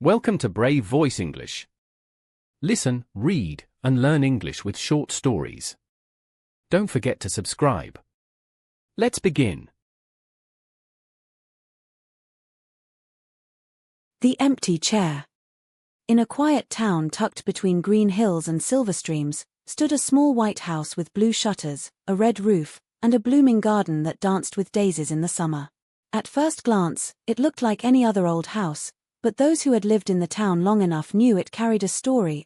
Welcome to Brave Voice English. Listen, read, and learn English with short stories. Don't forget to subscribe. Let's begin. The empty chair. In a quiet town tucked between green hills and silver streams, stood a small white house with blue shutters, a red roof, and a blooming garden that danced with daisies in the summer. At first glance, it looked like any other old house, but those who had lived in the town long enough knew it carried a story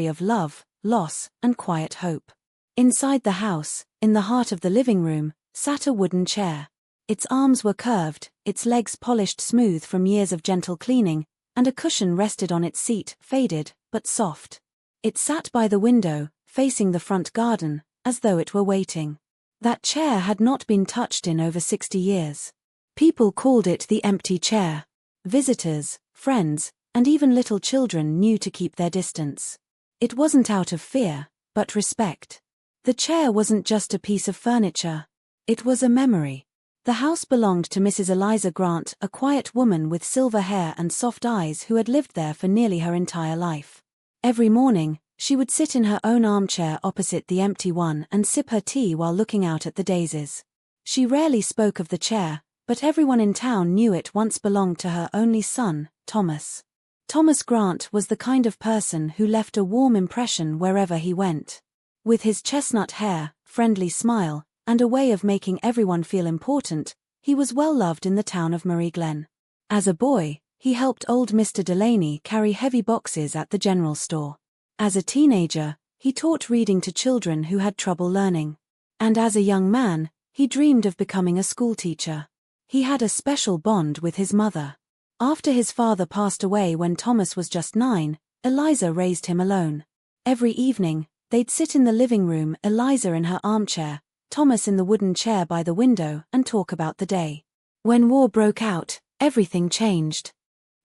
of love, loss, and quiet hope. Inside the house, in the heart of the living room, sat a wooden chair. Its arms were curved, its legs polished smooth from years of gentle cleaning, and a cushion rested on its seat, faded, but soft. It sat by the window, facing the front garden, as though it were waiting. That chair had not been touched in over 60 years. People called it the empty chair. Visitors, friends, and even little children knew to keep their distance. It wasn't out of fear, but respect. The chair wasn't just a piece of furniture. It was a memory. The house belonged to Mrs. Eliza Grant, a quiet woman with silver hair and soft eyes who had lived there for nearly her entire life. Every morning, she would sit in her own armchair opposite the empty one and sip her tea while looking out at the daisies. She rarely spoke of the chair, but everyone in town knew it once belonged to her only son, Thomas. Thomas Grant was the kind of person who left a warm impression wherever he went. With his chestnut hair, friendly smile, and a way of making everyone feel important, he was well loved in the town of Marie Glen. As a boy, he helped old Mr. Delaney carry heavy boxes at the general store. As a teenager, he taught reading to children who had trouble learning. And as a young man, he dreamed of becoming a schoolteacher. He had a special bond with his mother. After his father passed away when Thomas was just 9, Eliza raised him alone. Every evening, they'd sit in the living room, Eliza in her armchair, Thomas in the wooden chair by the window, and talk about the day. When war broke out, everything changed.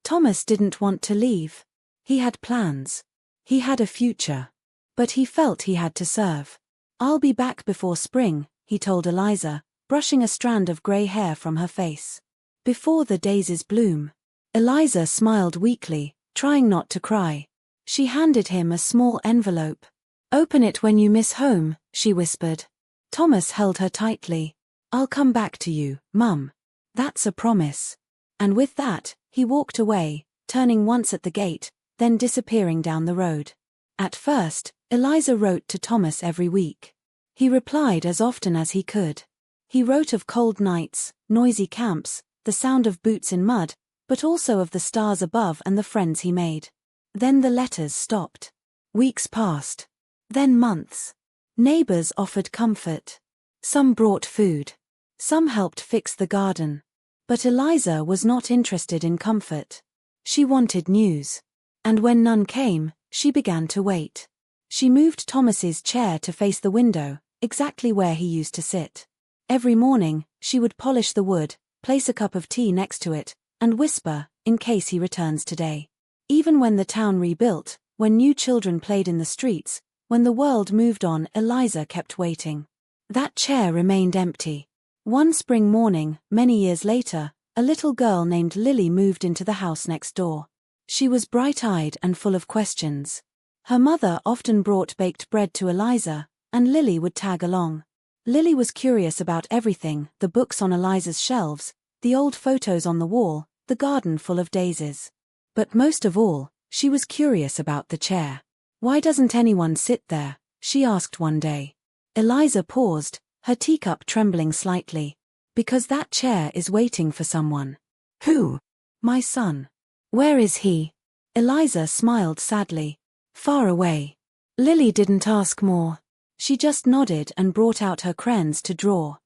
Thomas didn't want to leave. He had plans. He had a future. But he felt he had to serve. "I'll be back before spring," he told Eliza, brushing a strand of grey hair from her face. "Before the daisies bloom." Eliza smiled weakly, trying not to cry. She handed him a small envelope. "Open it when you miss home," she whispered. Thomas held her tightly. "I'll come back to you, Mum. That's a promise." And with that, he walked away, turning once at the gate, then disappearing down the road. At first, Eliza wrote to Thomas every week. He replied as often as he could. He wrote of cold nights, noisy camps, the sound of boots in mud, but also of the stars above and the friends he made. Then the letters stopped. Weeks passed. Then months. Neighbors offered comfort. Some brought food. Some helped fix the garden. But Eliza was not interested in comfort. She wanted news. And when none came, she began to wait. She moved Thomas's chair to face the window, exactly where he used to sit. Every morning, she would polish the wood, place a cup of tea next to it, and whisper, "In case he returns today." Even when the town rebuilt, when new children played in the streets, when the world moved on, Eliza kept waiting. That chair remained empty. One spring morning, many years later, a little girl named Lily moved into the house next door. She was bright-eyed and full of questions. Her mother often brought baked bread to Eliza, and Lily would tag along. Lily was curious about everything: the books on Eliza's shelves, the old photos on the wall, the garden full of daisies. But most of all, she was curious about the chair. "Why doesn't anyone sit there?" she asked one day. Eliza paused, her teacup trembling slightly. "Because that chair is waiting for someone." "Who?" "My son." "Where is he?" Eliza smiled sadly. "Far away." Lily didn't ask more. She just nodded and brought out her crayons to draw.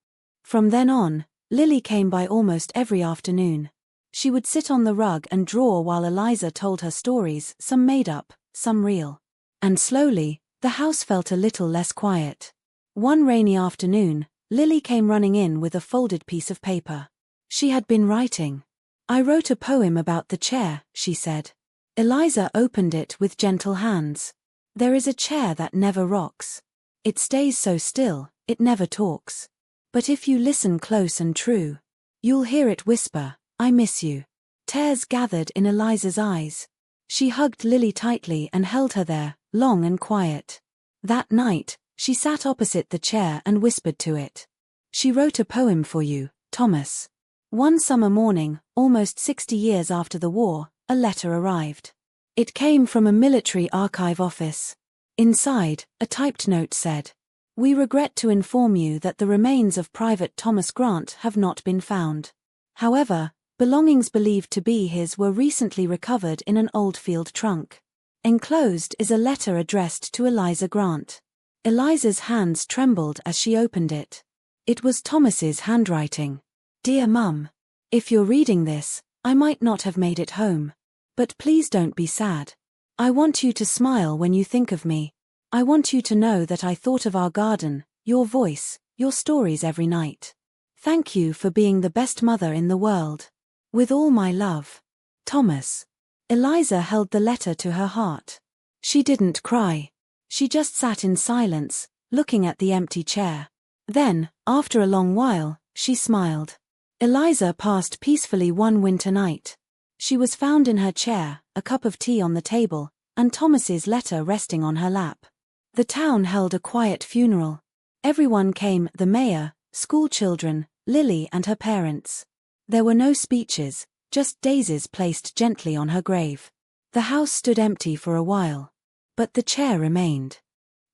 From then on, Lily came by almost every afternoon. She would sit on the rug and draw while Eliza told her stories, some made up, some real. And slowly, the house felt a little less quiet. One rainy afternoon, Lily came running in with a folded piece of paper. She had been writing. "I wrote a poem about the chair," she said. Eliza opened it with gentle hands. "There is a chair that never rocks. It stays so still, it never talks. But if you listen close and true, you'll hear it whisper, 'I miss you.'" Tears gathered in Eliza's eyes. She hugged Lily tightly and held her there, long and quiet. That night, she sat opposite the chair and whispered to it. "She wrote a poem for you, Thomas." One summer morning, almost 60 years after the war, a letter arrived. It came from a military archive office. Inside, a typed note said, "We regret to inform you that the remains of Private Thomas Grant have not been found. However, belongings believed to be his were recently recovered in an old field trunk. Enclosed is a letter addressed to Eliza Grant." Eliza's hands trembled as she opened it. It was Thomas's handwriting. "Dear Mum, if you're reading this, I might not have made it home. But please don't be sad. I want you to smile when you think of me. I want you to know that I thought of our garden, your voice, your stories every night. Thank you for being the best mother in the world. With all my love. Thomas." Eliza held the letter to her heart. She didn't cry. She just sat in silence, looking at the empty chair. Then, after a long while, she smiled. Eliza passed peacefully one winter night. She was found in her chair, a cup of tea on the table, and Thomas's letter resting on her lap. The town held a quiet funeral. Everyone came, the mayor, school children, Lily and her parents. There were no speeches, just daisies placed gently on her grave. The house stood empty for a while. But the chair remained.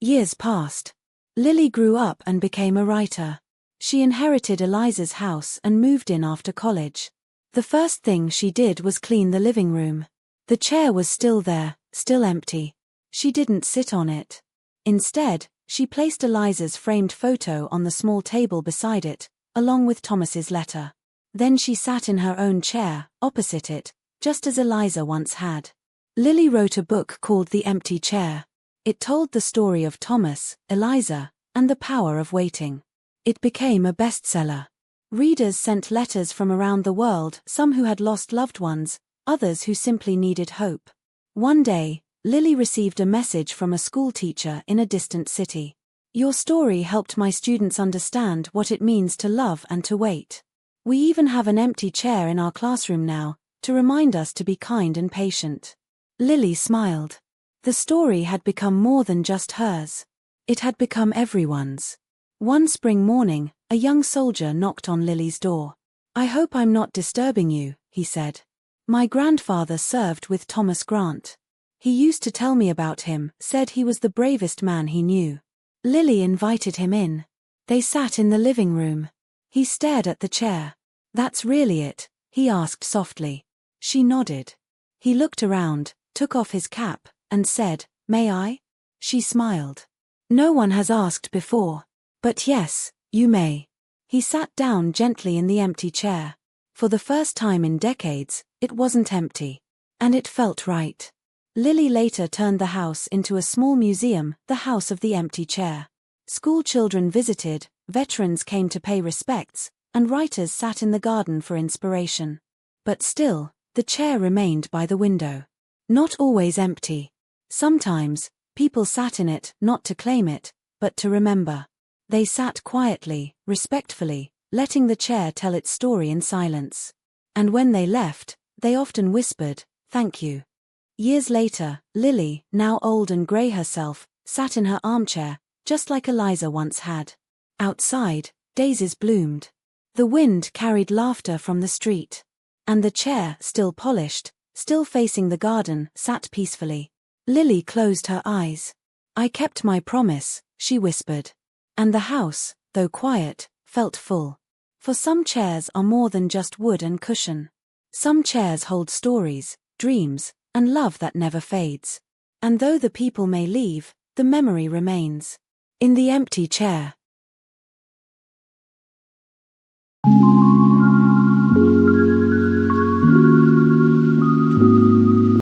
Years passed. Lily grew up and became a writer. She inherited Eliza's house and moved in after college. The first thing she did was clean the living room. The chair was still there, still empty. She didn't sit on it. Instead, she placed Eliza's framed photo on the small table beside it, along with Thomas's letter. Then she sat in her own chair, opposite it, just as Eliza once had. Lily wrote a book called The Empty Chair. It told the story of Thomas, Eliza, and the power of waiting. It became a bestseller. Readers sent letters from around the world, some who had lost loved ones, others who simply needed hope. One day, Lily received a message from a school teacher in a distant city. "Your story helped my students understand what it means to love and to wait. We even have an empty chair in our classroom now, to remind us to be kind and patient." Lily smiled. The story had become more than just hers. It had become everyone's. One spring morning, a young soldier knocked on Lily's door. "I hope I'm not disturbing you," he said. "My grandfather served with Thomas Grant. He used to tell me about him, said he was the bravest man he knew." Lily invited him in. They sat in the living room. He stared at the chair. "That's really it?" he asked softly. She nodded. He looked around, took off his cap, and said, "May I?" She smiled. "No one has asked before. But yes, you may." He sat down gently in the empty chair. For the first time in decades, it wasn't empty. And it felt right. Lily later turned the house into a small museum, the House of the Empty Chair. School children visited, veterans came to pay respects, and writers sat in the garden for inspiration. But still, the chair remained by the window. Not always empty. Sometimes, people sat in it not to claim it, but to remember. They sat quietly, respectfully, letting the chair tell its story in silence. And when they left, they often whispered, "Thank you." Years later, Lily, now old and grey herself, sat in her armchair, just like Eliza once had. Outside, daisies bloomed. The wind carried laughter from the street. And the chair, still polished, still facing the garden, sat peacefully. Lily closed her eyes. "I kept my promise," she whispered. And the house, though quiet, felt full. For some chairs are more than just wood and cushion. Some chairs hold stories, dreams, and love that never fades. And though the people may leave, the memory remains. In the empty chair.